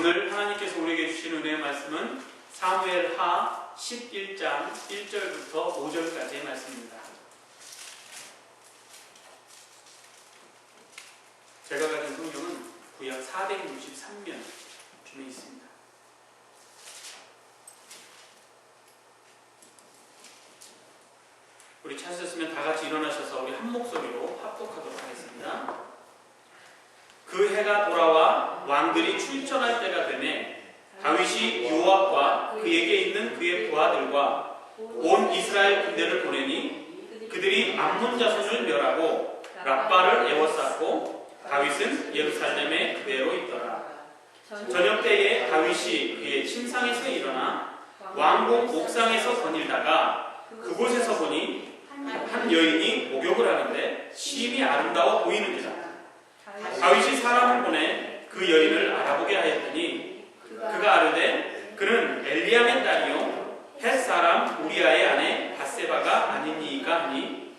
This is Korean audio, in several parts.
오늘 하나님께서 우리에게 주신 은혜의 말씀은 사무엘하 11장 1절부터 5절까지의 말씀입니다. 제가 가진 성경은 구약 463면 쯤에 있습니다. 우리 찾으셨으면 다 같이 일어나셔서 우리 한 목소리로 합독하도록 하겠습니다. 그 해가 돌아와 왕들이 출전할 때가 되매 다윗이 요압과 그에게 있는 그의 부하들과 온 이스라엘 군대를 보내니 그들이 암몬 자손을 멸하고 랍바를 에워쌌고 다윗은 예루살렘에 그대로 있더라. 저녁 때에 다윗이 그의 침상에서 일어나 왕궁 옥상에서 거닐다가 그곳에서 보니 한 여인이 목욕을 하는데 심히 아름다워 보이는지라. 다윗이 사람을 보내 그 여인을 알아보게 하였더니 그가 아르되 그는 엘리암의 딸이요 헷 사람 우리아의 아내 밧세바가 아니니이까 하니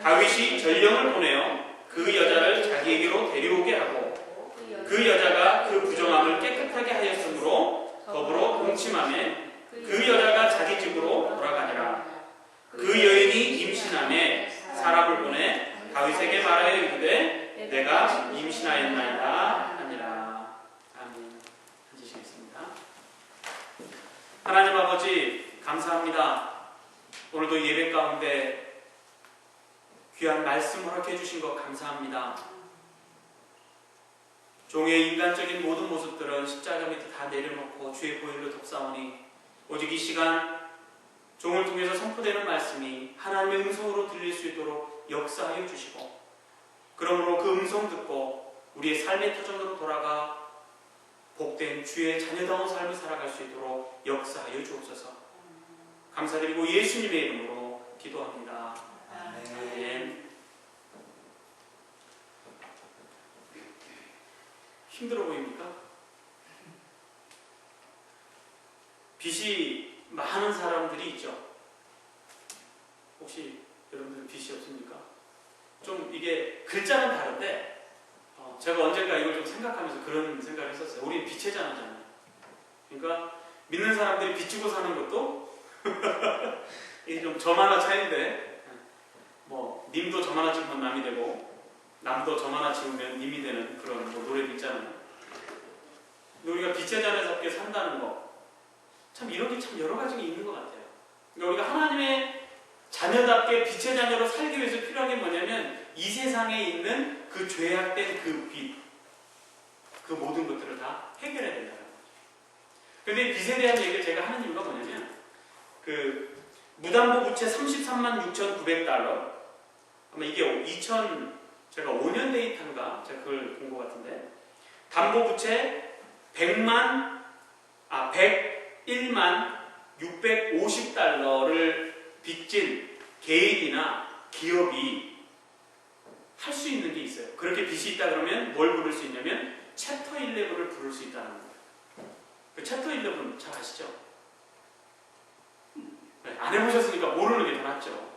다윗이 전령을 보내어 그 여자를 자기에게로 데려오게 하고 그 여자가 그 부정함을 깨끗하게 하였으므로 더불어 동침하며 그 여자가 자기 집으로 돌아가니라. 그 여인이 임신하며 사람을 보내 다윗에게 말하여 이르되 내가 임신하였나이다 하니라. 아멘. 앉으시겠습니다. 하나님 아버지 감사합니다. 오늘도 예배 가운데 귀한 말씀 허락해 주신 것 감사합니다. 종의 인간적인 모든 모습들은 십자가 밑에 다 내려놓고 주의 보혈로 덮사오니 오직 이 시간 종을 통해서 선포되는 말씀이 하나님의 음성으로 들릴 수 있도록 역사하여 주시고 그러므로 그 음성 듣고 우리의 삶의 터전으로 돌아가 복된 주의 자녀다운 삶을 살아갈 수 있도록 역사하여 주옵소서. 감사드리고 예수님의 이름으로 기도합니다. 아멘. 힘들어 보입니까? 빚이 많은 사람들이 있죠. 혹시 여러분들은 빚이 없습니까? 좀 이게 글자는 다른데 제가 언젠가 이걸 좀 생각하면서 그런 생각을 했었어요. 우리 빚채자잖아요. 그러니까 믿는 사람들이 빚지고 사는 것도 이게 좀 점 하나 차이인데 뭐 님도 점 하나 찍으면 남이 되고 남도 점 하나 찍으면 님이 되는 그런 뭐 노래도 있잖아요. 근데 우리가 빚채자에서 산다는 거 참 이런 게 참 여러 가지가 있는 것 같아요. 그러니까 우리가 하나님의 자녀답게 빛의 자녀로 살기 위해서 필요한 게 뭐냐면 이 세상에 있는 그 죄악된 그 빚, 그 모든 것들을 다 해결해야 된다는 거죠. 그런데 빚에 대한 얘기를 제가 하는 이유가 뭐냐면 그 무담보 부채 33만 6,900달러 아마 이게 제가 5년 데이터인가 제가 그걸 본 것 같은데 담보 부채 101만 650달러를 빚진 개인이나 기업이 할 수 있는 게 있어요. 그렇게 빚이 있다 그러면 뭘 부를 수 있냐면 챕터 11을 부를 수 있다는 거예요. 그 챕터 11 잘 아시죠? 네, 안 해보셨으니까 모르는 게 더 낫죠.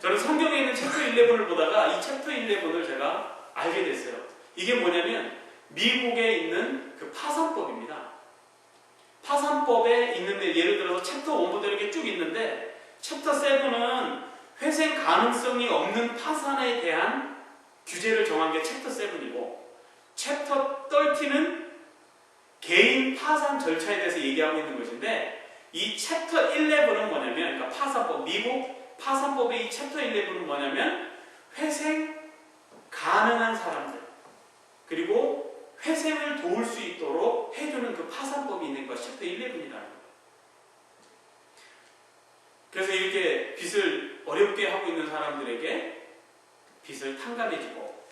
저는 성경에 있는 챕터 11을 보다가 이 챕터 11을 제가 알게 됐어요. 이게 뭐냐면 미국에 있는 그 파산법입니다. 파산법에 있는데 예를 들어서 챕터 1부터 이렇게 쭉 있는데 챕터 7은 회생 가능성이 없는 파산에 대한 규제를 정한 게 챕터 7이고 챕터 30는 개인 파산 절차에 대해서 얘기하고 있는 것인데 이 챕터 11은 뭐냐면 그러니까 파산법, 미국 파산법의 이 챕터 11은 뭐냐면 회생 가능한 사람들 그리고 회생을 도울 수 있도록 해주는 그 파산법이 있는 것이 챕터 11이라는 거예요. 그래서 이렇게 빚을 어렵게 하고 있는 사람들에게 빚을 탕감해주고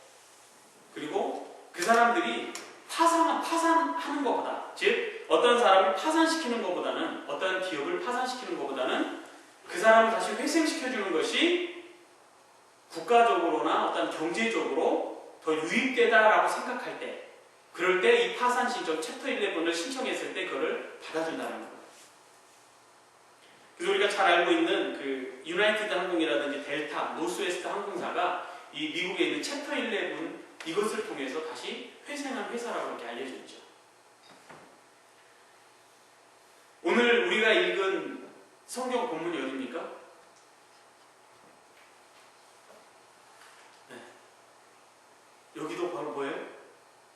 그리고 그 사람들이 파산하는 것보다 즉 어떤 사람을 파산시키는 것보다는 어떤 기업을 파산시키는 것보다는 그 사람을 다시 회생시켜주는 것이 국가적으로나 어떤 경제적으로 더 유익되다라고 생각할 때 그럴 때 이 파산 신청 챕터 11을 신청했을 때 그걸 받아준다는 거예요. 그래서 우리가 잘 알고 있는 그 유나이티드 항공이라든지 델타, 노스웨스트 항공사가 이 미국에 있는 챕터 11 이것을 통해서 다시 회생한 회사라고 이렇게 알려져 있죠. 성경 본문이 어디입니까? 네. 여기도 바로 뭐예요?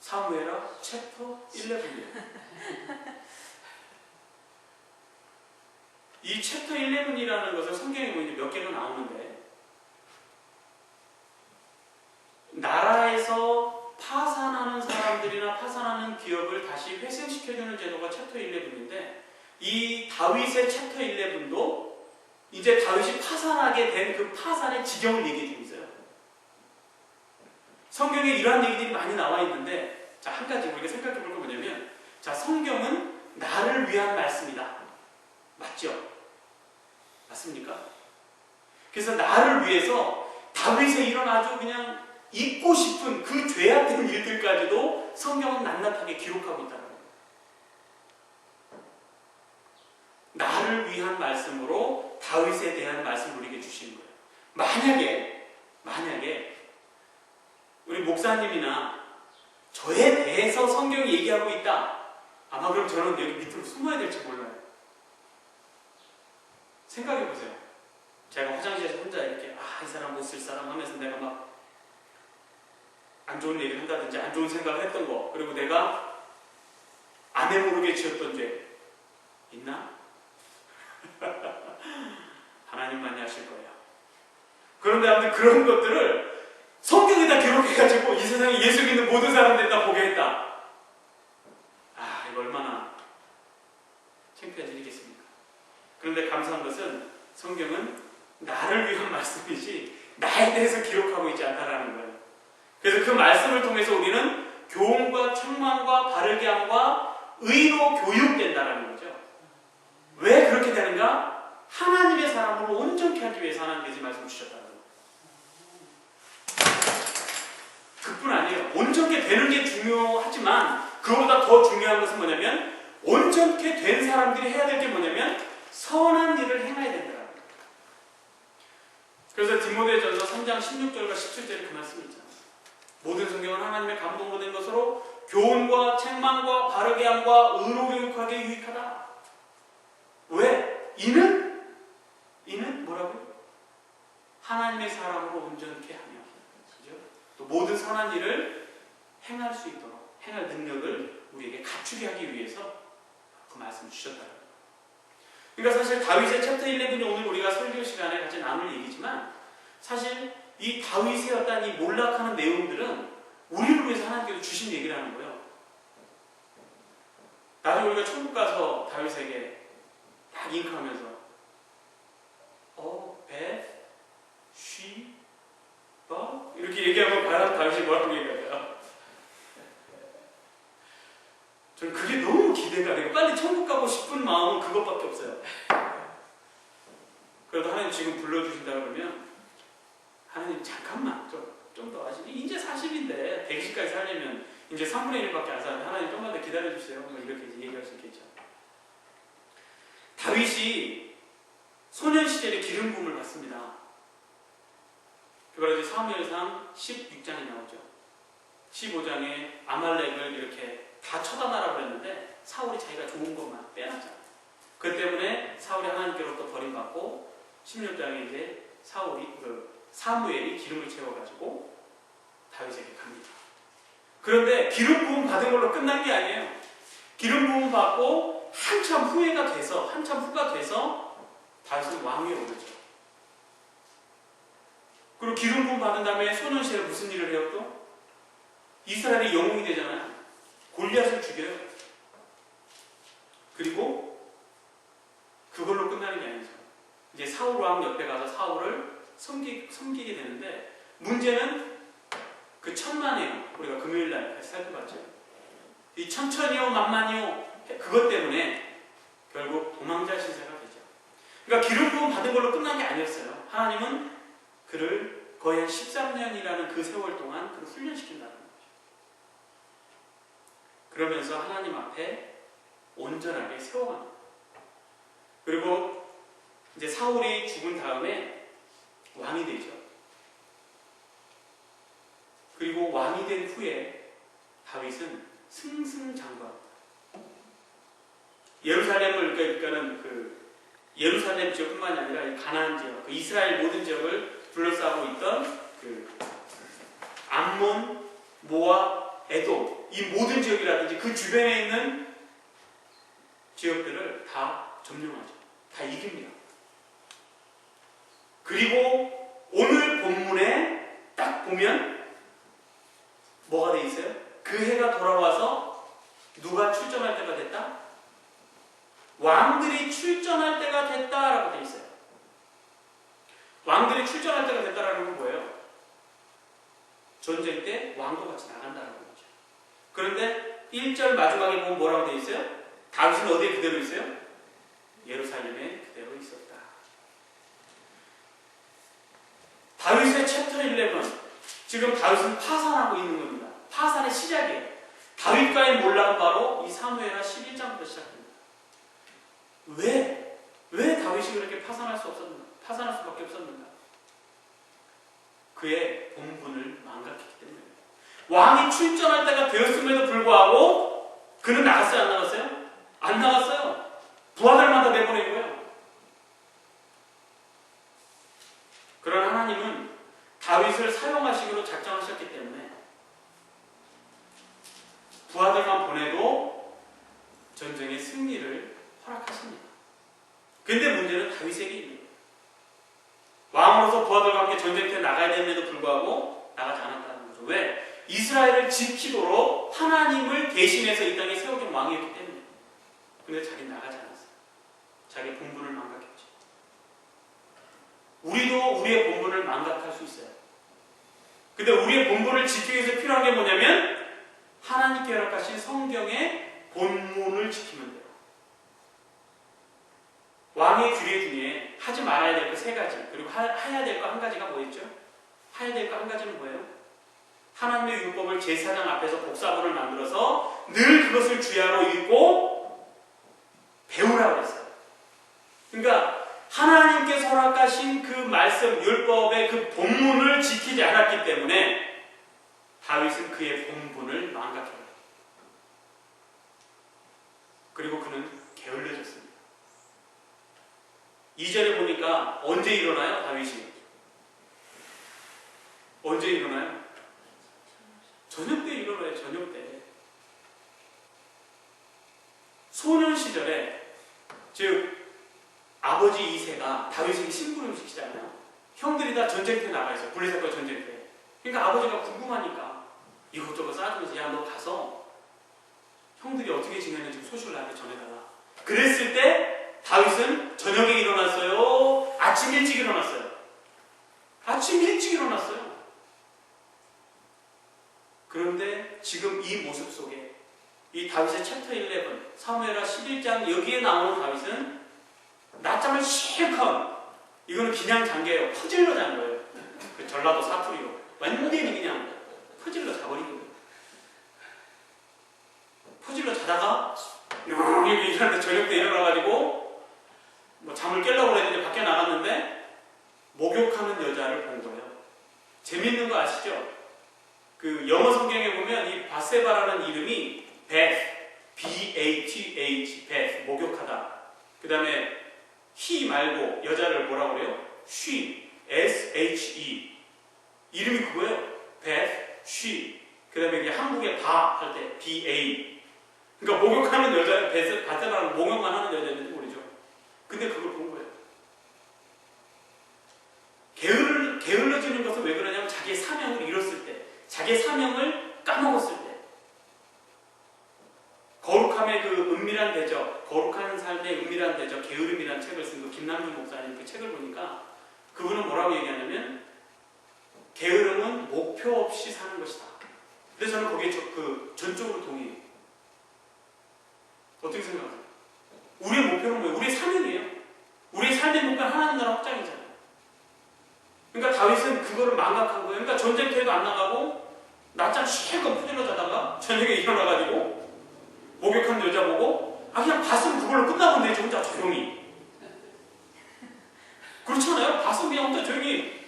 사무엘하 챕터 11이에요. 이 챕터 11이라는 것을 성경에 보면 몇 개가 나오는데, 나라에서 파산하는 사람들이나 파산하는 기업을 다시 회생시켜주는 제도가 챕터 11인데, 이 다윗의 챕터 11도 이제 다윗이 파산하게 된 그 파산의 지경을 얘기해 주고 있어요. 성경에 이러한 얘기들이 많이 나와 있는데, 자, 한 가지 우리가 생각해 볼 건 뭐냐면, 자, 성경은 나를 위한 말씀이다. 맞죠? 맞습니까? 그래서 나를 위해서 다윗의 이런 아주 그냥 잊고 싶은 그 죄악된 일들까지도 성경은 낱낱하게 기록하고 있다는 거예요. 나를 위한 말씀으로 다윗에 대한 말씀을 우리에게 주시는 거예요. 만약에 우리 목사님이나 저에 대해서 성경이 얘기하고 있다. 아마 그럼 저는 여기 밑으로 숨어야 될지 몰라요. 생각해 보세요. 제가 화장실에서 혼자 이렇게 이 사람 못 쓸 사람 하면서 내가 막 안 좋은 얘기를 한다든지 안 좋은 생각을 했던 거, 그리고 내가 아내 모르게 지었던 죄 있나? 하나님만이 하실 거예요. 그런데 아무튼 그런 것들을 성경에다 기록해가지고 이 세상에 예수 믿는 모든 사람들이 다 보게 했다. 이거 얼마나 창피한 일이겠습니까? 그런데 감사한 것은 성경은 나를 위한 말씀이지 나에 대해서 기록하고 있지 않다라는 거예요. 그래서 그 말씀을 통해서 우리는 교훈과 책망과 바르게 함과 의로 교육된다라는 거죠. 왜 그렇게 되는가? 하나님의 사람으로 온전케 하기 위해서 하나님께서 이 말씀을 주셨다는 거예요. 그뿐 아니에요. 온전케 되는 게 중요하지만 그보다 더 중요한 것은 뭐냐면, 온전케 된 사람들이 해야 될 게 뭐냐면 선한 일을 행해야 된다는 거예요. 그래서 디모데전서 3장 16절과 17절에 그 말씀이 있잖아요. 모든 성경은 하나님의 감동으로 된 것으로 교훈과 책망과 바르게 함과 의로 교육하게 유익하다. 왜? 이는 뭐라고요? 하나님의 사람으로 온전케 하며, 그죠? 또 모든 선한 일을 행할 수 있도록, 행할 능력을 우리에게 갖추게 하기 위해서 그 말씀을 주셨다는 거예요. 그러니까 사실 다윗의 챕터 11이 오늘 우리가 설교 시간에 같이 나눌 얘기지만, 사실 이 다윗의 어떤 이 몰락하는 내용들은 우리를 위해서 하나님께서 주신 얘기라는 거예요. 나중에 우리가 천국 가서 다윗에게 딱 잉크하면서 벳, 쉬, 버 이렇게 얘기하면 과연 다윗이 뭐라고 얘기할까요? 저는 그게 너무 기대가 돼요. 빨리 천국 가고 싶은 마음은 그것밖에 없어요. 그래도 하나님 지금 불러주신다 그러면, 하나님 잠깐만 좀 더 하시지. 이제 40인데 120까지 살려면 이제 3분의 1밖에 안 사는데 하나님 좀만 더 기다려주세요. 뭐 이렇게 얘기할 수 있겠죠. 다윗이 소년 시절에 기름 부음을 받습니다. 그걸 이제 사무엘상 16장에 나오죠. 15장에 아말렉을 이렇게 다 처단하라고 했는데 사울이 자기가 좋은 것만 빼놨잖아요. 그 때문에 사울이 하나님께로부터 버림받고 16장에 이제 사무엘이 기름을 채워가지고 다윗에게 갑니다. 그런데 기름 부음 받은 걸로 끝난 게 아니에요. 기름 부음 받고 한참 후가 돼서 다윗은 왕위에 오르죠. 그리고 기름 부음 받은 다음에 소년 시절에 무슨 일을 해요 또? 이스라엘이 영웅이 되잖아요. 골리앗을 죽여요. 그리고 그걸로 끝나는 게 아니죠. 이제 사울 왕 옆에 가서 사울을 섬기게 되는데, 문제는 그 천만이요. 우리가 금요일날 같이 살펴봤죠. 이 천천히요 만만히요 그것 때문에 결국 도망자 신세가 되죠. 그러니까 기름 부음 받은 걸로 끝난 게 아니었어요. 하나님은 그를 거의 한 13년이라는 그 세월 동안 그를 훈련시킨다는 거죠. 그러면서 하나님 앞에 온전하게 세워갑니다. 그리고 이제 사울이 죽은 다음에 왕이 되죠. 그리고 왕이 된 후에 다윗은 승승장구합니다. 예루살렘을 그러니까는 예루살렘 지역뿐만이 아니라 이 가나안 지역, 그 이스라엘 모든 지역을 둘러싸고 있던 그 암몬, 모압, 에돔 이 모든 지역이라든지 그 주변에 있는 지역들을 다 점령하죠. 다 이깁니다. 그리고 오늘 본문에 딱 보면 뭐가 돼 있어요? 그 해가 돌아와서 누가 출전할 때가 됐다? 왕들이 출전할 때가 됐다라고 돼 있어요. 왕들이 출전할 때가 됐다라는 건 뭐예요? 전쟁 때 왕도 같이 나간다라는 거죠. 그런데 1절 마지막에 보면 뭐라고 돼 있어요? 다윗은 어디에 그대로 있어요? 예루살렘에 그대로 있었다. 다윗의 챕터 11, 지금 다윗은 파산하고 있는 겁니다. 파산의 시작이에요. 다윗과의 몰락은 바로 이 사무엘하 11장부터 시작됩니다. 왜 다윗이 그렇게 파산할 수밖에 없었는가? 그의 본분을 망각했기 때문에. 왕이 출전할 때가 되었음에도 불구하고 그는 나갔어요? 안 나갔어요? 안 나갔어요. 부하들마다 내보낸 거예요. 그러나 하나님은 다윗을 사용하시기로 작정하셨기 때문에 부하들만 보내도 전쟁의 승리를 허락하십니다. 근데 문제는 다윗에게 있는 거예요. 왕으로서 부하들과 함께 전쟁터에 나가야 됨에도 불구하고 나가지 않았다는 거죠. 왜? 이스라엘을 지키도록 하나님을 대신해서 이 땅에 세워진 왕이었기 때문에. 근데 자기는 나가지 않았어요. 자기의 본분을 망각했죠. 우리도 우리의 본분을 망각할 수 있어요. 근데 우리의 본분을 지키기 위해서 필요한 게 뭐냐면 하나님께 허락하신 성경의 본문을 지키면 돼요. 왕의 규례 중에 하지 말아야 될 거 3가지, 그리고 해야 될 거 1가지가 뭐였죠? 해야 될 거 1가지는 뭐예요? 하나님의 율법을 제사장 앞에서 복사본을 만들어서 늘 그것을 주야로 읽고 배우라고 했어요. 그러니까 하나님께서 허락하신 그 말씀, 율법의 그 본문을 지키지 않았기 때문에 다윗은 그의 본분을 망각해요. 그리고 그는 게을러졌습니다. 2절에 보니까 언제 일어나요? 다윗이 언제 일어나요? 저녁 때 일어나요. 저녁 때. 소년 시절에, 즉 아버지 이새가 다윗에게 심부름을 시키잖아요. 형들이 다 전쟁터에 나가 있어요. 블레셋과 전쟁터에. 그러니까 아버지가 궁금하니까 이것저것 싸주면서 야, 너 가서 형들이 어떻게 지내는지 소식을 나한테 전해달라. 그랬을 때 다윗은 저녁에 일어났어요? 아침 일찍 일어났어요? 아침 일찍 일어났어요. 그런데 지금 이 모습 속에 이 다윗의 챕터 11, 사무엘하 11장 여기에 나오는 다윗은 낮잠을 실컷, 이거는 그냥 잔 게예요. 퍼질러 잔 거예요. 그 전라도 사투리로 완전히 그냥 퍼질러 자버리고 퍼질러 자다가 이렇게 일하는데 저녁 때 일어나가지고 뭐 잠을 깨려고 했는데 밖에 나갔는데 목욕하는 여자를 본 거예요. 재밌는 거 아시죠? 그 영어 성경에 보면 이 바세바라는 이름이 B-A-T-H, 베스, 목욕하다. 그 다음에 he 말고 여자를 뭐라고 그래요? she, S-H-E. 이름이 그거예요. 베스, she. 그 다음에 이게 한국의 바 할 때 B-A. 그러니까 목욕하는 여자, 바세바라는 목욕만 하는 여자인지 모르죠. 근데 그걸 본 거예요. 게을러지는 것은 왜 그러냐면 자기의 사명을 잃었을 때, 자기의 사명을 까먹었을 때, 거룩함의 그 은밀한 대적, 거룩한 삶의 은밀한 대적, 게으름이라는 책을 쓴 그 김남준 목사님 그 책을 보니까 그분은 뭐라고 얘기하냐면 게으름은 목표 없이 사는 것이다. 그래서 저는 거기에 전적으로 동의해요. 어떻게 생각하세요? 우리의 목표는 뭐예요? 우리의 사명이에요. 우리의 삶의 목표는 하나님 나라 확장이잖아요. 그러니까 다윗은 그거를 망각한 거예요. 그러니까 전쟁터에도 안 나가고 낮잠 실컷 푸질러 자다가 저녁에 일어나가지고 목욕한 여자 보고 그냥 봤으면 그걸로 끝나면 되지. 혼자 조용히. 그렇잖아요. 봤으면 그냥 혼자 조용히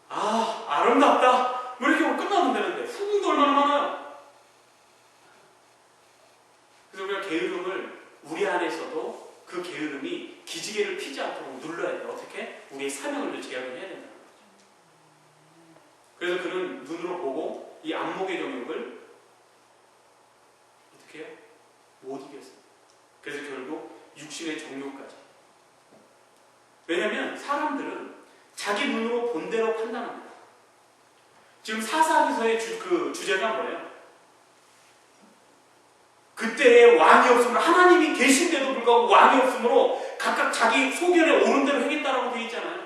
아름답다 뭐 이렇게 하고 끝나면 되는데 후궁도 얼마나 많아요. 그래서 우리가 게으름을 우리 안에서도 그 게으름이 기지개를 피지 않도록 눌러야 돼요. 어떻게? 우리의 사명을 제약을 해야 된다는 거죠. 그래서 그는 눈으로 보고 이 안목의 정욕을 어떻게 해요? 못 이겼어요. 그래서 결국 육신의 정욕까지. 왜냐하면 사람들은 자기 눈으로 본 대로 판단합니다. 지금 사사기서의 주제가 뭐예요? 그때의 왕이 없으므로, 하나님이 계신데도 불구하고 왕이 없으므로 각각 자기 소견에 오른 대로 행했다라고 되어 있잖아요.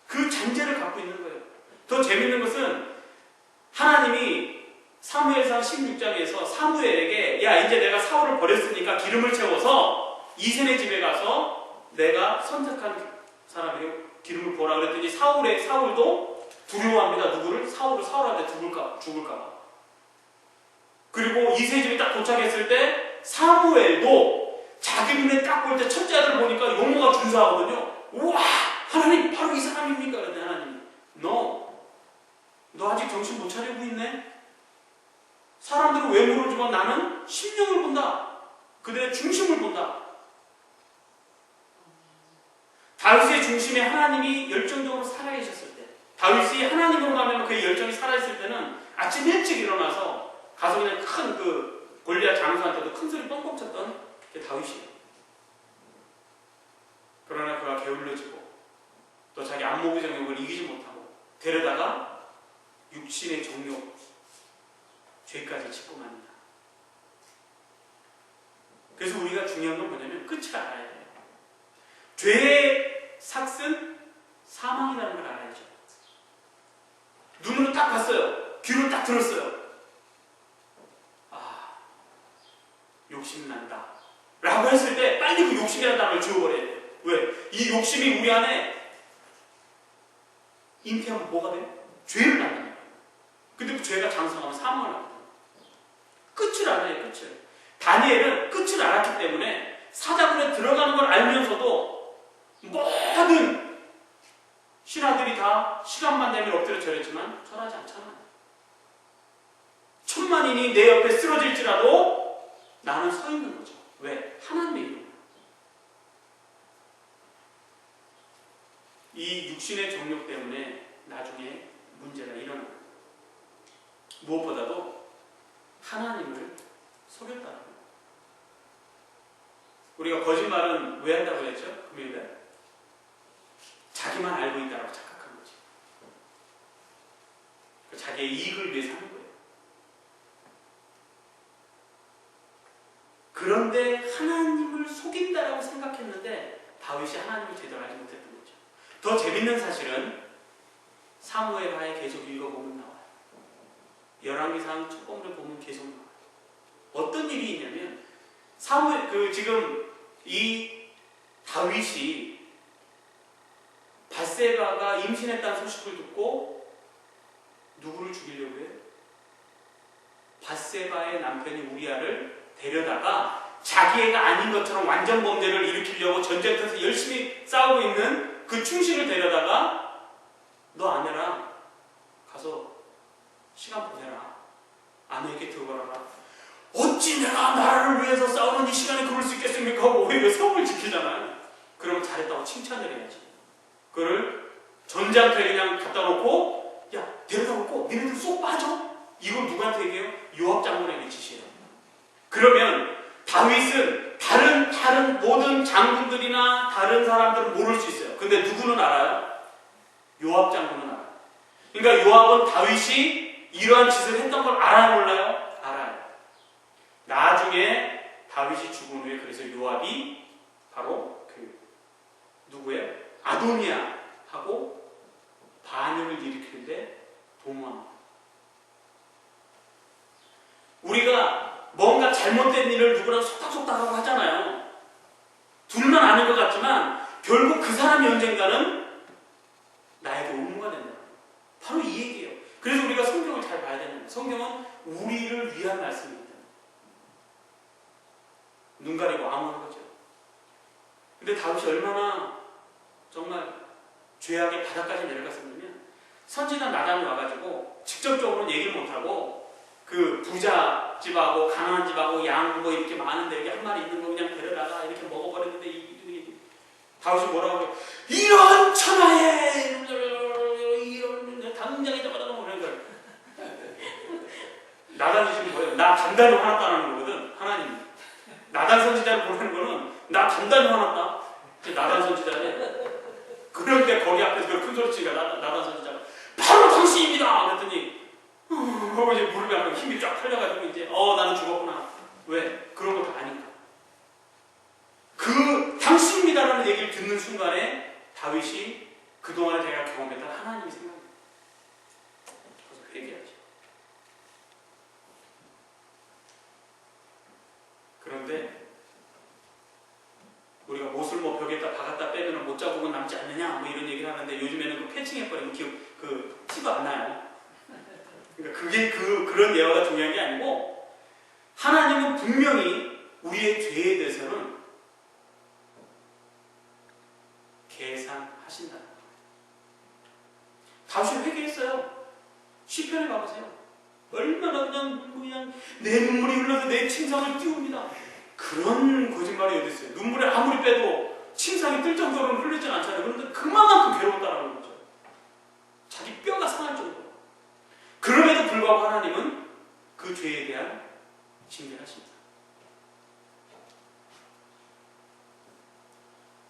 그 잔재를 갖고 있는 거예요. 더 재밌는 것은 하나님이 사무엘상 16장에서 사무엘에게 야 이제 내가 사울을 버렸으니까 기름을 채워서 이세네 집에 가서 내가 선택한 사람에게 기름을 부어라 그랬더니 사울도 두려워합니다. 누구를? 사울한테 죽을까. 그리고 이세 집에 딱 도착했을 때 사무엘도 자기 눈에 딱 볼 때 첫째 아들 보니까 용모가 준사하거든요. 우와! 하나님 바로 이 사람입니까? 그랬더니 하나님이 너 아직 정신 못 차리고 있네? 사람들은 왜 모르지만 나는 심령을 본다. 그들의 중심을 본다. 다윗의 중심에 하나님이 열정적으로 살아계셨을 때, 다윗이 하나님으로 말하면 그의 열정이 살아있을 때는 아침 일찍 일어나서 가서 그냥 큰 골리앗 장수한테도 큰 소리 뻥뻥 쳤던 게 다윗이에요. 그러나 그가 게을러지고 또 자기 안목의 정욕을 이기지 못하고 데려다가 육신의 정욕, 죄까지 짓고 맙니다. 그래서 우리가 중요한 건 뭐냐면 끝을 알아야 돼요. 죄의 삭은 사망이라는 걸 알아야죠. 눈으로 딱 봤어요. 귀로 딱 들었어요. 욕심난다 라고 했을 때 빨리 그 욕심이라는 단어를 지워버려야 돼요. 왜? 이 욕심이 우리 안에 잉태하면 뭐가 돼요? 죄를 낳는 거예요. 근데 그 죄가 장성하면 사망을 하거든요. 끝을 알아요. 끝을. 다니엘은 끝을 알았기 때문에 사자굴에 들어가는 걸 알면서도 모든 신하들이 다 시간만 되면 엎드려 절했지만 절하지 않잖아요. 천만인이 내 옆에 쓰러질지라도 나는 서 있는 거죠. 왜? 하나님의 이름. 이 육신의 정욕 때문에 나중에 문제가 일어납니다. 무엇보다도 하나님을 속였다는 거예요. 우리가 거짓말은 왜 한다고 했죠? 금요일에? 자기만 알고 있다고 착각한 거지. 자기의 이익을 위해서 하는 거예요. 그런데 하나님을 속인다라고 생각했는데 다윗이 하나님을 제대로 알지 못했던 거죠. 더 재밌는 사실은 사무엘하에 계속 읽어보면 나와요. 열왕기상 첫 번째 보면 계속 나와요. 어떤 일이 있냐면 지금 이 다윗이 밧세바가 임신했다는 소식을 듣고 누구를 죽이려고 해요? 밧세바의 남편이 우리아를 데려다가 자기 애가 아닌 것처럼 완전 범죄를 일으키려고 전쟁터에서 열심히 싸우고 있는 그 충신을 데려다가 너 아내랑 가서 시간 보내라. 아내에게 들어가라. 어찌 내가 나라를 위해서 싸우는 이 시간에 그럴 수 있겠습니까? 하고 오히려 성을 지키잖아요. 그러면 잘했다고 칭찬을 해야지. 그걸 전장터에 그냥 갖다 놓고 야 데려다 놓고 니네들 쏙 빠져? 이걸 누구한테 얘기해요? 요압 장군에게 지시해요. 그러면 다윗은 다른 모든 장군들이나 다른 사람들은 모를 수 있어요. 근데 누구는 알아요? 요압 장군은 알아요. 그러니까 요압은 다윗이 이러한 짓을 했던 걸 알아요, 몰라요? 알아요. 나중에 다윗이 죽은 후에 그래서 요압이 바로 누구예요? 아도니아하고 반역을 일으키는데 동원합니다. 우리가 뭔가 잘못된 일을 누구랑 속닥속닥하고 하잖아요. 둘만 아는 것 같지만 결국 그 사람이 언젠가는 나에게 의무가 된다. 바로 이 얘기예요. 그래서 우리가 성경을 잘 봐야 되는 거예요. 성경은 우리를 위한 말씀입니다. 눈 가리고 아무런 거죠. 근데 다윗이 얼마나 정말 죄악의 바닥까지 내려갔었냐면 선지자 나단이 와가지고 직접적으로는 얘기를 못하고 그 부자 집하고 가난한 집하고 양 뭐 이렇게 많은데 여기 한 마리 있는 거 그냥 데려다가 이렇게 먹어버렸는데 다윗이 뭐라고 해요? 이런 천하에 이런 당장에 잡아다가 그런 걸. 나단이 지금 뭐예요? 나 단단히 화났다는 거거든. 하나님 나단 선지자를 보내는 거는 나 단단히 화났다. 나단 선지자네. 그럴 때 거기 앞에서 큰 소리 치니까 나단 선지자가 바로 당신입니다. 그랬더니 그러고 이제 무릎에 한번 힘이 쫙 풀려가지고 이제 나는 죽었구나. 왜? 그런 거 다 아니까. 그 당신입니다라는 얘기를 듣는 순간에 다윗이 그동안에 제가 경험했던 하나님이 생각납니다. 그래서 회개하죠. 그런데 우리가 못을 뭐 벽에다 박았다 빼면 못 자국은 남지 않느냐 뭐 이런 얘기를 하는데 요즘에는 그 패칭해버리면 그 티가 안 나요. 그러니까 그게 그런 예화가 중요한 게 아니고 하나님은 분명히 우리의 죄에 대해서는 계산하신다는 거예요. 다윗이 회개했어요. 시편을 봐보세요. 얼마나 그냥 내 눈물이 흘러서 내 침상을 띄웁니다. 그런 거짓말이 어디 있어요? 눈물에 아무리 빼도 침상이 뜰 정도로는 흘리진 않잖아요. 그런데 그만큼 괴로웠다라는 거죠. 자기 뼈가 상할 정도로. 그럼에도 불구하고 하나님은 그 죄에 대한 징계를 하십니다.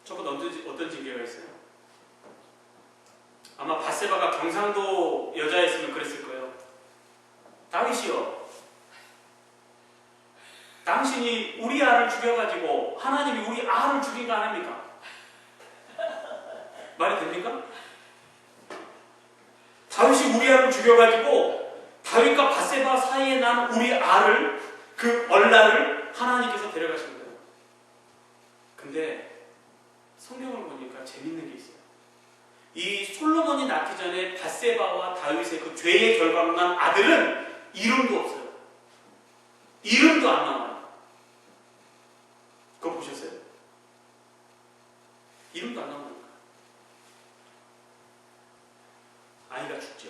저건 어떤 징계가 있어요? 아마 밧세바가 경상도 여자였으면 그랬을 거예요. 다윗이요, 당신이 우리아를 죽여가지고 하나님이 우리 아를 죽인 거 아닙니까? 말이 됩니까? 다윗이 우리아를 죽여가지고 다윗과 밧세바 사이에 난 우리 아를, 그 얼라를 하나님께서 데려가신 거예요. 근데 성경을 보니까 재밌는 게 있어요. 이 솔로몬이 낳기 전에 밧세바와 다윗의 그 죄의 결과로 난 아들은 이름도 없어요. 이름도 안 나와요. 그거 보셨어요? 이름도 안 나옵니다. 아이가 죽죠.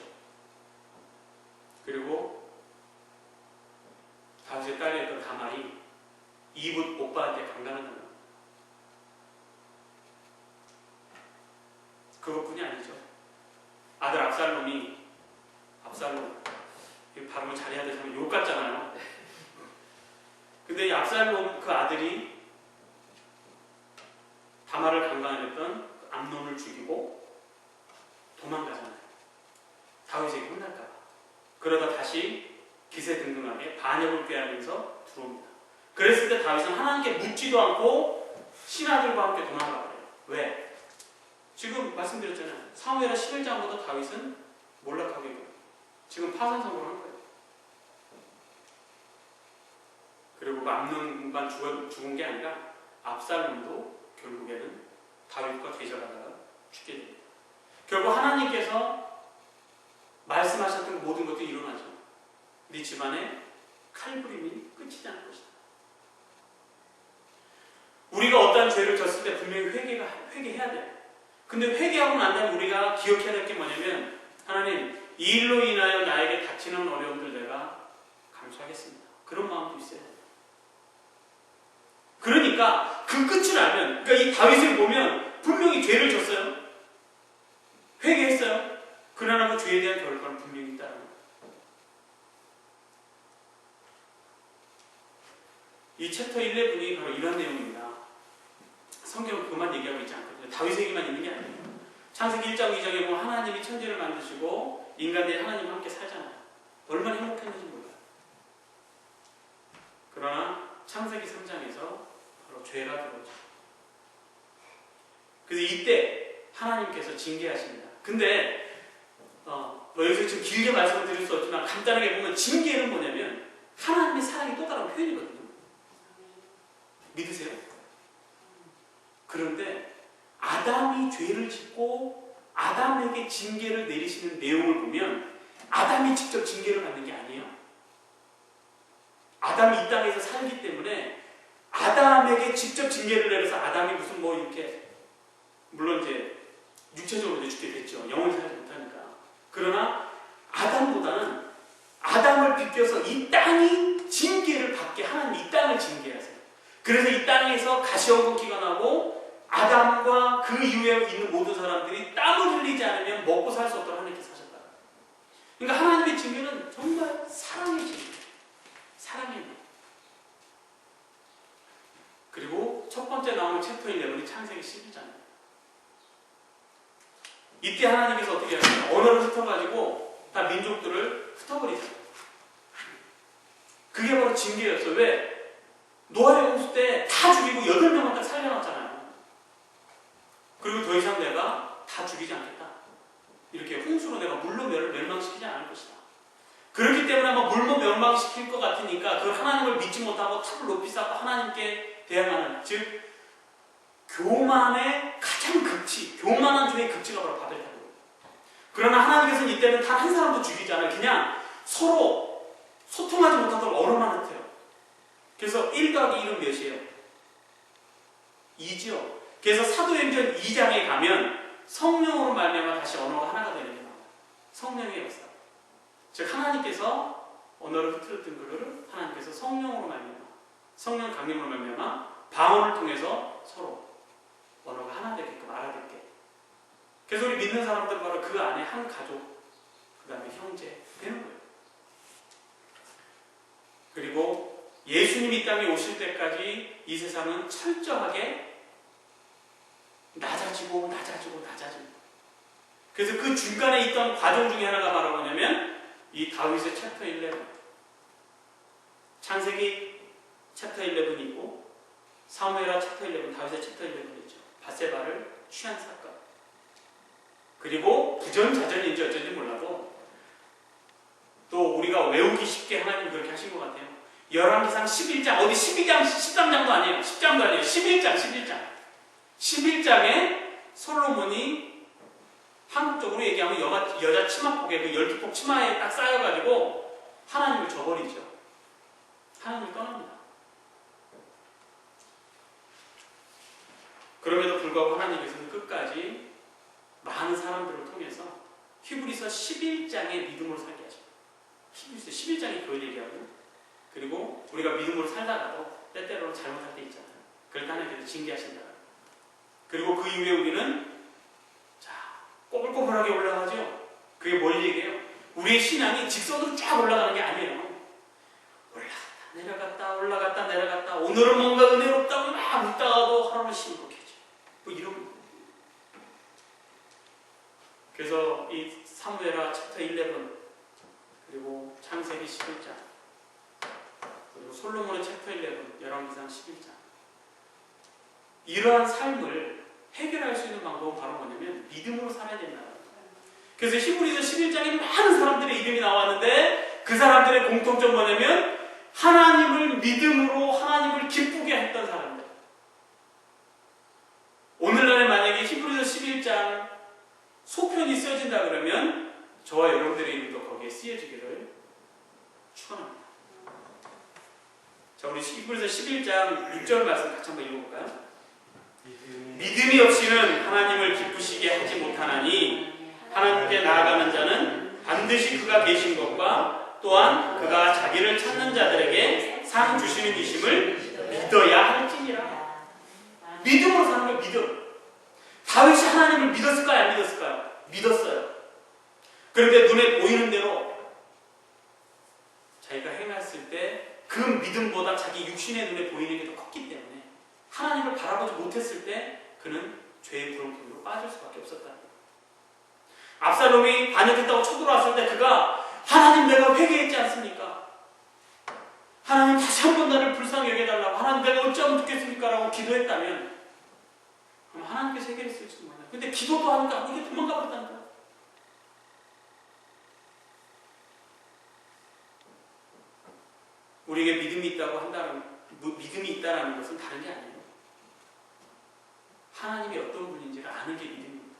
그리고 다윗의 딸이었던 다말이 이붓 오빠한테 강간을 합니다. 그것뿐이 아니죠. 아들 압살롬, 이 발음을 잘해야 되지만 욕 같잖아요. 근데 이 압살롬 그 아들이 다말을 강간했던 암논을 죽이고 도망가잖아요. 다윗에게 혼날까봐. 그러다 다시 기세등등하게 반역을 꾀하면서 들어옵니다. 그랬을 때 다윗은 하나님께 묻지도 않고 신하들과 함께 도망가버려요. 왜? 지금 말씀드렸잖아요. 사무엘하 11장보다 다윗은 몰락하고 있거든요. 지금 파산 선고를 한 거예요. 그리고 그 암논만 죽은 게 아니라 압살롬도 결국에는 다윗과 대적하다가 죽게 됩니다. 결국 하나님께서 말씀하셨던 모든 것들이 일어나죠. 네 집안에 칼부림이 끊이지 않을 것이다. 우리가 어떠한 죄를 졌을 때 분명히 회개해야 돼요. 근데 회개하고 난 다음에 우리가 기억해야 될 게 뭐냐면, 하나님, 이 일로 인하여 나에게 닥치는 어려움들 내가 감수하겠습니다. 그런 마음도 있어야 돼요. 그러니까 그 끝을 알면, 그러니까 이 다윗을 보면 분명히 죄를 졌어요. 회개했어요. 그러나 그 죄에 대한 결과는 분명히 있다는 거예요. 이 챕터 11이 바로 이런 내용입니다. 성경은 그만 얘기하고 있지 않거든요. 다윗에게만 있는 게 아니에요. 창세기 1장 2장에 보면 하나님이 천지를 만드시고 인간들이 하나님과 함께 살잖아요. 얼마나 행복했는지 몰라요. 그러나 창세기 3장에서 바로 죄가 들어오죠. 그래서 이때 하나님께서 징계하십니다. 근데 여기서 지금 길게 말씀을 드릴 수 없지만 간단하게 보면 징계는 뭐냐면 하나님의 사랑이 또 다른 표현이거든요. 믿으세요? 그런데 아담이 죄를 짓고 아담에게 징계를 내리시는 내용을 보면 아담이 직접 징계를 받는 게 아니에요. 아담이 이 땅에서 살기 때문에 아담에게 직접 징계를 내려서 아담이 무슨 뭐 이렇게, 물론 이제 육체적으로 죽게 됐죠. 영원히 살지 못하니까. 그러나 아담보다는 아담을 비껴서 이 땅이 징계를 받게 하나님 이 땅을 징계하세요. 그래서 이 땅에서 가시원금기가 나고 아담과 그 이후에 있는 모든 사람들이 땀을 흘리지 않으면 먹고 살 수 없도록 하나님께서 하셨다. 그러니까 하나님의 징계는 정말 사랑의 징계. 사랑의 징계. 그리고 첫 번째 나오는 챕터 11이 창세기 11장입니다. 이때 하나님께서 어떻게 하셨어요? 언어를 흩어가지고 다 민족들을 흩어버리잖아요. 그게 바로 징계였어요. 왜? 노아의 홍수 때 다 죽이고 8명만 딱 살려놨잖아요. 그리고 더 이상 내가 다 죽이지 않겠다. 이렇게 홍수로 내가 물로 멸망시키지 않을 것이다. 그렇기 때문에 아마 물로 멸망시킬 것 같으니까 그 하나님을 믿지 못하고 탑을 높이 쌓고 하나님께 대항하는, 즉 교만의 가장 극치, 교만한 죄의 극치가 바로 바벨탑이에요. 그러나 하나님께서는 이때는 단 한 사람도 죽이지 않아요. 그냥 서로 소통하지 못하도록 언어만 흩어요. 그래서 1 더하기 1은 몇이에요? 2죠. 그래서 사도행전 2장에 가면 성령으로 말미암아 다시 언어가 하나가 되는 게 나와요. 성령의 역사. 즉 하나님께서 언어를 흩어졌던 것을 하나님께서 성령으로 말미암아, 성령 강림으로 말미암아 방언을 통해서 서로 언어가 하나 되게끔 알아듣게. 그래서 우리 믿는 사람들은 바로 그 안에 한 가족, 그 다음에 형제 되는 거예요. 그리고 예수님이 이 땅에 오실 때까지 이 세상은 철저하게 낮아지고 낮아지고 낮아지고. 그래서 그 중간에 있던 과정 중에 하나가 바로 뭐냐면 이 다윗의 챕터 11, 창세기 챕터 11이 있고 사무엘하 챕터 11, 다윗의 챕터 11이 있죠. 밧세바를 취한 사건. 그리고 부전자전인지 어쩐지 몰라도 또 우리가 외우기 쉽게 하나님 그렇게 하신 것 같아요. 열왕기상 11장, 어디 12장, 13장도 아니에요. 10장도 아니에요. 11장. 11장에 솔로몬이 한국적으로 얘기하면 여자 치마폭에 그 12폭 치마에 딱 쌓여가지고 하나님을 저버리죠. 하나님을 떠납니다. 그럼에도 불구하고 하나님께서는 끝까지 많은 사람들을 통해서 히브리서 11장의 믿음으로 살게 하십니다. 히브리서 11장이 그걸 얘기하고, 그리고 우리가 믿음으로 살다가도 때때로는 잘못할 때 있잖아요. 그럴 때 하나님께서 징계하신다. 그리고 그 이후에 우리는 꼬불꼬불하게 올라가죠. 그게 뭘 얘기해요? 우리의 신앙이 직선으로 쫙 올라가는 게 아니에요. 올라갔다 내려갔다 오늘은 뭔가 은혜롭다고 막 웃다가도 하루는 시무룩해져. 뭐 이런 거. 그래서 이 사무엘하 챕터 11 그리고 창세기 11장 그리고 솔로몬의 챕터 11 열왕기상 11장 이러한 삶을 해결할 수 있는 방법은 바로 뭐냐면 믿음으로 살아야 된다는 거예요. 그래서 히브리서 11장에 많은 사람들의 이름이 나왔는데 그 사람들의 공통점 뭐냐면 하나님을 믿음으로 하나님을 기쁘게 했던 사람들. 오늘날에 만약에 히브리서 11장 소편이 쓰여진다 그러면 저와 여러분들의 이름도 거기에 쓰여지기를 축원합니다. 자, 우리 히브리서 11장 6절 말씀 같이 한번 읽어볼까요? 믿음이 없이는 하나님을 기쁘시게 하지 못하나니 하나님께 나아가는 자는 반드시 그가 계신 것과 또한 그가 자기를 찾는 자들에게 상 주시는 이심을 믿어야 할지니라. 믿음으로 사는 걸 믿음. 다윗이 하나님을 믿었을까요? 안 믿었을까요? 믿었어요. 그런데 눈에 보이는 대로 자기가 행했을 때 그 믿음보다 자기 육신의 눈에 보이는 게 더 컸기 때문에 하나님을 바라보지 못했을 때 그는 죄의 부름품으로 빠질 수밖에 없었다는 거예요. 압살롬이 반역했다고 쳐들어왔을 때 그가 하나님 내가 회개했지 않습니까? 하나님 다시 한번 나를 불쌍히 여겨달라고 하나님 내가 어찌하면 좋겠습니까? 라고 기도했다면 그럼 하나님께서 해결했을지도 몰라요. 근데 기도도 하니까 이게 도망가 버렸다는 거예요. 우리에게 믿음이 있다고 한다는 믿음이 있다는 것은 다른 게 아니에요. 하나님이 어떤 분인지를 아는 게 믿음입니다.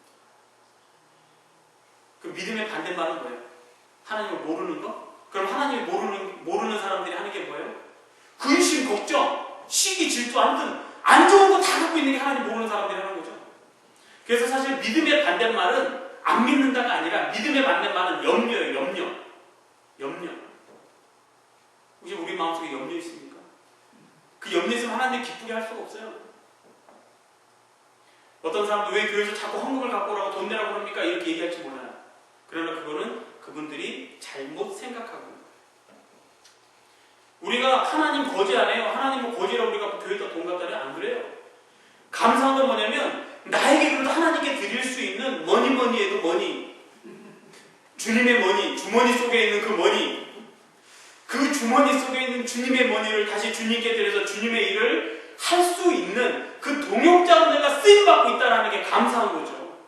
그 믿음의 반대말은 뭐예요? 하나님을 모르는 거? 그럼 하나님을 모르는 사람들이 하는 게 뭐예요? 근심, 걱정, 시기, 질투, 아무튼 안 좋은 거 다 갖고 있는 게 하나님 모르는 사람들이 하는 거죠. 그래서 사실 믿음의 반대말은 안 믿는다가 아니라 믿음의 반대말은 염려예요. 염려. 혹시 우리 마음속에 염려 있습니까? 그 염려 있으면 하나님 기쁘게 할 수가 없어요. 어떤 사람도 왜 교회에서 자꾸 헌금을 갖고 오라고 돈 내라고 그럽니까? 이렇게 얘기할지 몰라요. 그러나 그거는 그분들이 잘못 생각하고 있는 거예요. 우리가 하나님 거지 안 해요. 하나님은 거지라고 우리가 교회에다 돈 갖다 내? 안 그래요. 감사한 건 뭐냐면 나에게 그래도 하나님께 드릴 수 있는 뭐니 해도 머니, 주님의 머니, 주머니 속에 있는 그 머니, 그 주머니 속에 있는 주님의 머니를 다시 주님께 드려서 주님의 일을 할 수 있는 그 동역자로 내가 쓰임받고 있다는 게 감사한 거죠.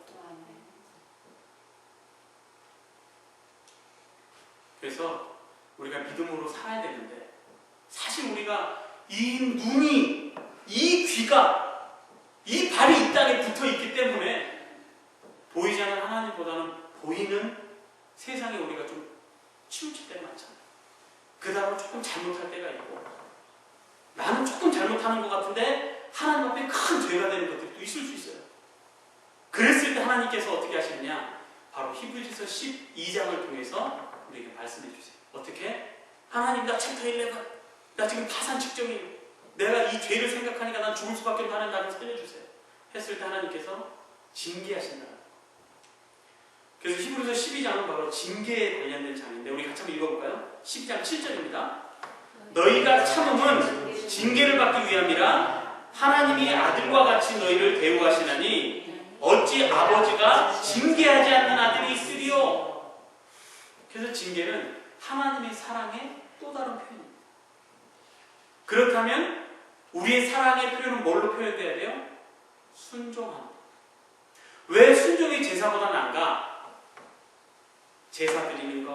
그래서 우리가 믿음으로 살아야 되는데 사실 우리가 이 눈이, 이 귀가, 이 발이 이 땅에 붙어 있기 때문에 보이지 않는 하나님보다는 보이는 세상에 우리가 좀 치우칠 때가 많잖아요. 그 다음에 조금 잘못할 때가 있고 나는 조금 잘못하는 것 같은데 하나님 앞에 큰 죄가 되는 것들도 있을 수 있어요. 그랬을 때 하나님께서 어떻게 하시느냐, 바로 히브리서 12장을 통해서 우리에게 말씀해 주세요. 어떻게? 하나님, 나 챕터 11, 나 지금 파산 직전이에요. 내가 이 죄를 생각하니까 난 죽을 수밖에 없는 하나님, 나를 살려주세요. 했을 때 하나님께서 징계하신다. 그래서 히브리서 12장은 바로 징계에 관련된 장인데 우리 같이 한번 읽어볼까요? 12장 7절입니다. 너희가 참음은 징계를 받기 위함이라 하나님이 아들과 같이 너희를 대우하시나니 어찌 아버지가 징계하지 않는 아들이 있으리요. 그래서 징계는 하나님의 사랑의 또 다른 표현입니다. 그렇다면 우리의 사랑의 표현은 뭘로 표현돼야 돼요? 순종함. 왜 순종이 제사보다 나은가? 제사 드리는 거,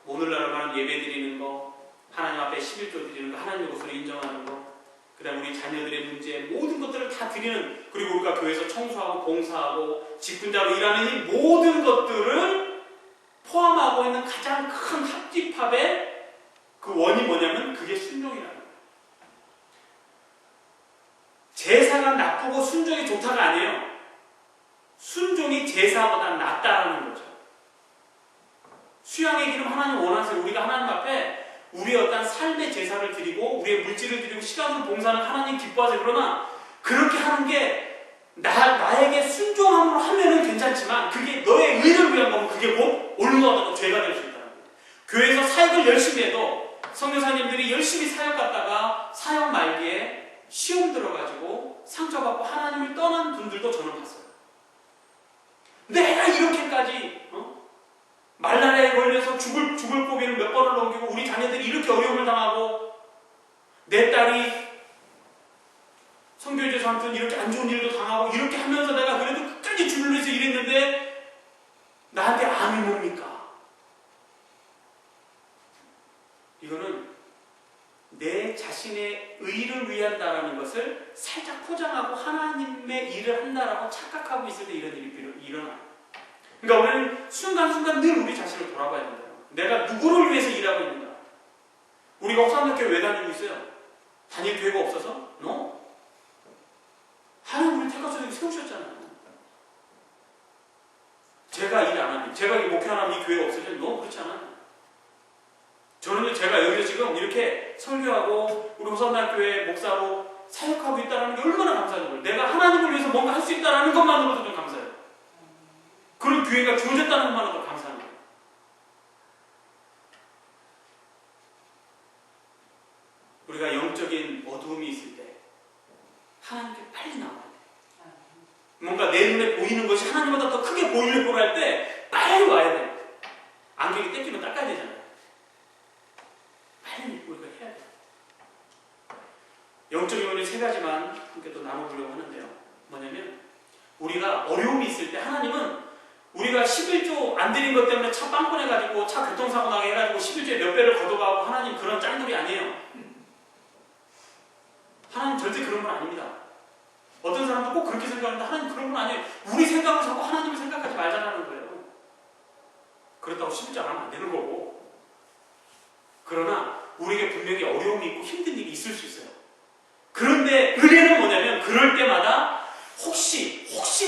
오늘날 말하는 예배 드리는 거, 하나님 앞에 11조 드리는 거, 하나님의 것으로 인정하는 거, 그 다음에 우리 자녀들의 문제, 모든 것들을 다 드리는, 그리고 우리가 교회에서 청소하고 봉사하고 직분자로 일하는 이 모든 것들을 포함하고 있는 가장 큰 합집합의 그 원이 뭐냐면 그게 순종이라는 거예요. 제사가 나쁘고 순종이 좋다가 아니에요. 순종이 제사보다 낫다라는 거죠. 수양의 기름 하나님 원하세요. 우리가 하나님 앞에 우리의 어떤 삶의 제사를 드리고 우리의 물질을 드리고 시간을 봉사하는 하나님 기뻐하세요. 그러나 그렇게 하는 게 나에게 순종함으로 하면은 괜찮지만 그게 너의 의를 위한 거면 그게 곧 올무하다고 죄가 될 수 있다는 거예요. 교회에서 사역을 열심히 해도 선교사님들이 열심히 사역 갔다가 사역 말기에 시험 들어가지고 상처받고 하나님을 떠난 분들도 저는 봤어요. 내가 이렇게까지 말라리아에 걸려서 죽을 고비를 몇 번을 넘기고 우리 자녀들이 이렇게 어려움을 당하고 내 딸이 선교제에서 아무튼 이렇게 안 좋은 일도 당하고 이렇게 하면서 내가 그래도 끝까지 주를 위해서 일했는데 나한테 암이 뭡니까? 이거는 내 자신의 의를 위한다라는 것을 살짝 포장하고 하나님의 일을 한다라고 착각하고 있을 때 이런 일이 일어나요. 그러니까 우리는 순간순간 늘 우리 자신을 돌아봐야 된다. 내가 누구를 위해서 일하고 있는가? 우리가 혹산학교에 왜 다니고 있어요? 다닐 기회가 없어서? No. 하나님 우리 택하셔서 세우셨잖아요. 제가 일 안 하면, 제가 목회 안 하면 이 교회가 없어져요? No, 그렇지 않아요. 저는 제가 여기서 지금 이렇게 설교하고 우리 호산학교의 목사로 사역하고 있다는 게 얼마나 감사한 거예요. 내가 하나님을 위해서 뭔가 할 수 있다는 것만으로도 좀 감사해요. 그런 교회가 주어졌다는 것만으로도 감사한 거예요. 우리가 영적인 어두움이 있을 때 하나님께 빨리 나와야 돼요. 뭔가 내 눈에 보이는 것이 하나님보다 더 크게 보이려고 할 때 빨리 와야 돼요. 안경이 떼끼면 닦아야 되잖아요. 빨리 우리가 해야 돼요. 영적인 요리 세 가지만 함께 또 나눠보려고 하는데요. 뭐냐면 우리가 어려움이 있을 때 하나님은 우리가 11조 안 드린 것 때문에 차 빵꾸내가지고 차 교통사고 나게 해가지고 11조에 몇 배를 걷어가고 하나님 그런 짱돌이 아니에요. 하나님 절대 그런 분 아닙니다. 어떤 사람도 꼭 그렇게 생각하는데 하나님 그런 분 아니에요. 우리 생각을 자꾸 하나님을 생각하지 말자는 거예요. 그렇다고 11조 안 하면 안 되는 거고. 그러나 우리에게 분명히 어려움이 있고 힘든 일이 있을 수 있어요. 그런데 은혜는 뭐냐면 그럴 때마다 혹시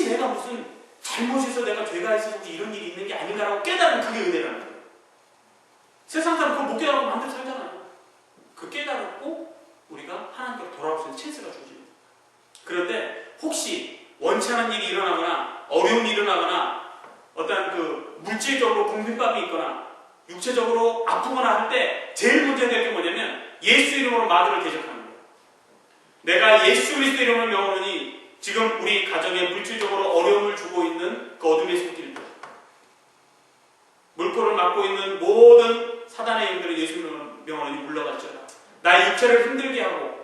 내가 무슨 잘못해서 내가 죄가 있어서 이런 일이 있는 게 아닌가라고 깨달으면 그게 은혜라는 거예요. 세상 사람 그걸 못 깨달고 마음대로 살잖아요. 그 깨달았고 우리가 하나님께 돌아올 수 있는 찬스가 주어집니다. 그런데 혹시 원치 않은 일이 일어나거나 어려운 일이 일어나거나 어떤 그 물질적으로 궁핍감이 있거나 육체적으로 아프거나 할 때 제일 문제가 될 게 뭐냐면 예수 이름으로 마귀를 대적하는 거예요. 내가 예수 그리스도 이름을 명하노니 지금 우리 가정에 물질적으로 어려움을 주고 있는 그 어둠의 손길들, 물꼬를 막고 있는 모든 사단의 영들을 예수 이름으로 명하노니 물러갈지어다. 나의 육체를 힘들게 하고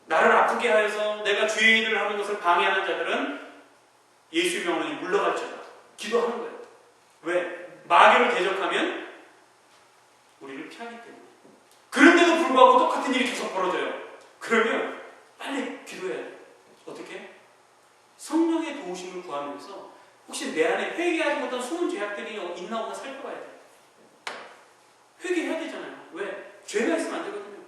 나를 아프게 하여서 내가 주의 일을 하는 것을 방해하는 자들은 예수 명하노니 물러갈지어다. 기도하는 거예요. 왜? 마귀를 대적하면 우리를 피하기 때문에. 그런데도 불구하고 똑같은 일이 계속 벌어져요. 그러면 빨리 기도해야 돼요. 어떻게? 성령의 도우심을 구하면서 혹시 내 안에 회개하지 못한 숨은 죄악들이 있나 없나 살펴봐야 돼요. 회개해야 되잖아요. 왜? 죄가 있으면 안 되거든요.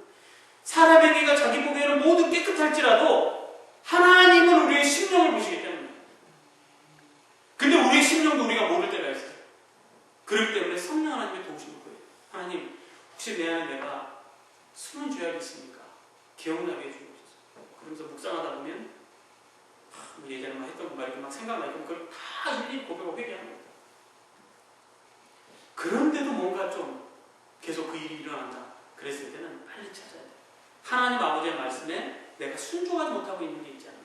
사람에게가 자기 보기에는 모두 깨끗할지라도 하나님은 우리의 심령을 보시기 때문에. 근데 우리의 심령도 우리가 모를 때가 있어요. 그렇기 때문에 성령 하나님의 도우심을 구해요. 하나님, 혹시 내 안에 내가 숨은 죄악이 있습니까? 기억나게 해주옵소서. 그러면서 묵상하다 보면 예전에 막 했던 거 이렇게 막 생각나고 그걸 다 일일이 고백하고 회개하는 거예요. 그런데도 뭔가 좀 계속 그 일이 일어난다. 그랬을 때는 빨리 찾아야 돼요. 하나님 아버지의 말씀에 내가 순종하지 못하고 있는 게 있지 않나.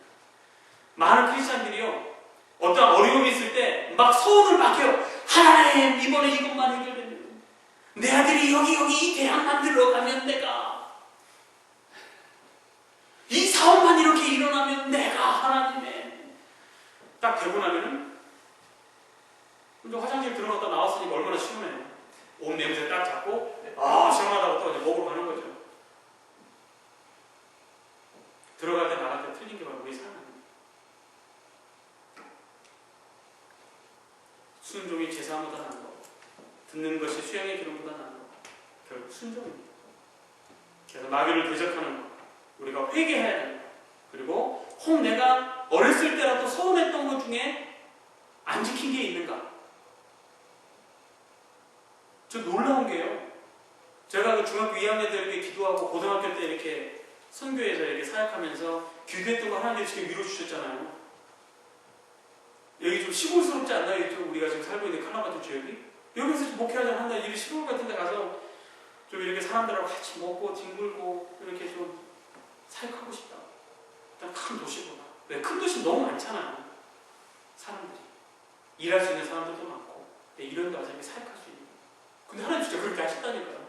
많은 크리스찬들이요, 어떤 어려움이 있을 때 막 소원을 막 해요. 하나님, 이번에 이것만 해결되면, 내 아들이 여기 이 대학만 들어가면 내가, 이 사업만 이렇게 일어나면 내가 하나님의, 딱 되고 나면은 화장실 들어갔다 나왔으니까 얼마나 시원해요. 옷 냄새 딱 잡고 시원하다고 또 이제 먹으러 가는 거죠. 들어갈 때 나갈 때 틀린 게 바로 우리 삶입니다. 순종이 제사보다 나은 거, 듣는 것이 수양의 기름보다 나은 거, 결국 순종입니다. 그래서 마귀를 대적하는 거, 우리가 회개해야 되는 거, 그리고 혹 내가 어렸을 때라도 서운했던 것 중에 안 지킨 게 있는가? 저 놀라운 게요. 제가 그 중학교 2학년 때 이렇게 기도하고 고등학교 때 이렇게 선교에서 이렇게 사역하면서 기도했던 거 하나님이 지금 위로 주셨잖아요. 여기 좀 시골스럽지 않나요? 좀 우리가 지금 살고 있는 칼라마트 지역이? 여기서 목회하자 한다. 이 시골 같은 데 가서 좀 이렇게 사람들하고 같이 먹고 뒹굴고 이렇게 좀 사역하고 싶다. 일단 큰 도시보다. 왜? 큰 도시 너무 많잖아요. 사람들이. 일할 수 있는 사람들도 많고. 이런 데 와서 이렇게 사역할 수 있는. 근데 하나님 진짜 그렇게 하셨다니까요.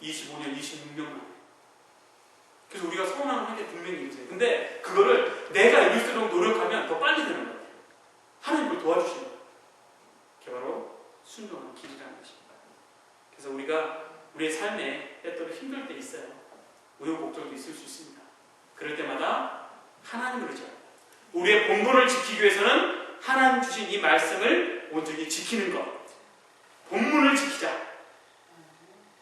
25년, 26년 만에. 그래서 우리가 서운한 게 분명히 있어요. 근데 그거를 내가 이룰 수 있도록 노력하면 더 빨리 되는 거예요. 하나님을 도와주시는 거예요. 그게 바로 순종하는 길이라는 것입니다. 그래서 우리가 우리의 삶에 때때로 힘들 때 있어요. 우여곡절도 있을 수 있습니다. 그럴 때마다 하나님을 의지합니다. 우리의 본분을 지키기 위해서는 하나님 주신 이 말씀을 온전히 지키는 것. 본문을 지키자.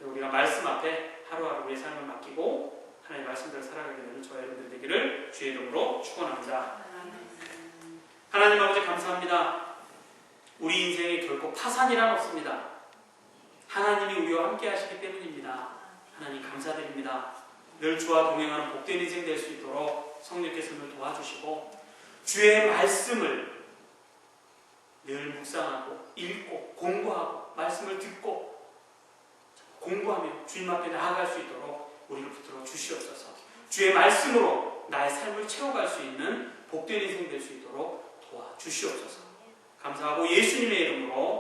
우리가 말씀 앞에 하루하루 우리의 삶을 맡기고 하나님의 말씀대로 살아가게 되는 저와 여러분들 되기를 주의 이름으로 축원합니다. 하나님 아버지 감사합니다. 우리 인생에 결코 파산이란 없습니다. 하나님이 우리와 함께 하시기 때문입니다. 하나님 감사드립니다. 늘 주와 동행하는 복된 인생 될 수 있도록 성령께서 늘 도와주시고 주의 말씀을 늘 묵상하고 읽고 공부하고 말씀을 듣고 공부하며 주님 앞에 나아갈 수 있도록 우리를 붙들어 주시옵소서. 주의 말씀으로 나의 삶을 채워갈 수 있는 복된 인생 될 수 있도록 도와주시옵소서. 감사하고 예수님의 이름으로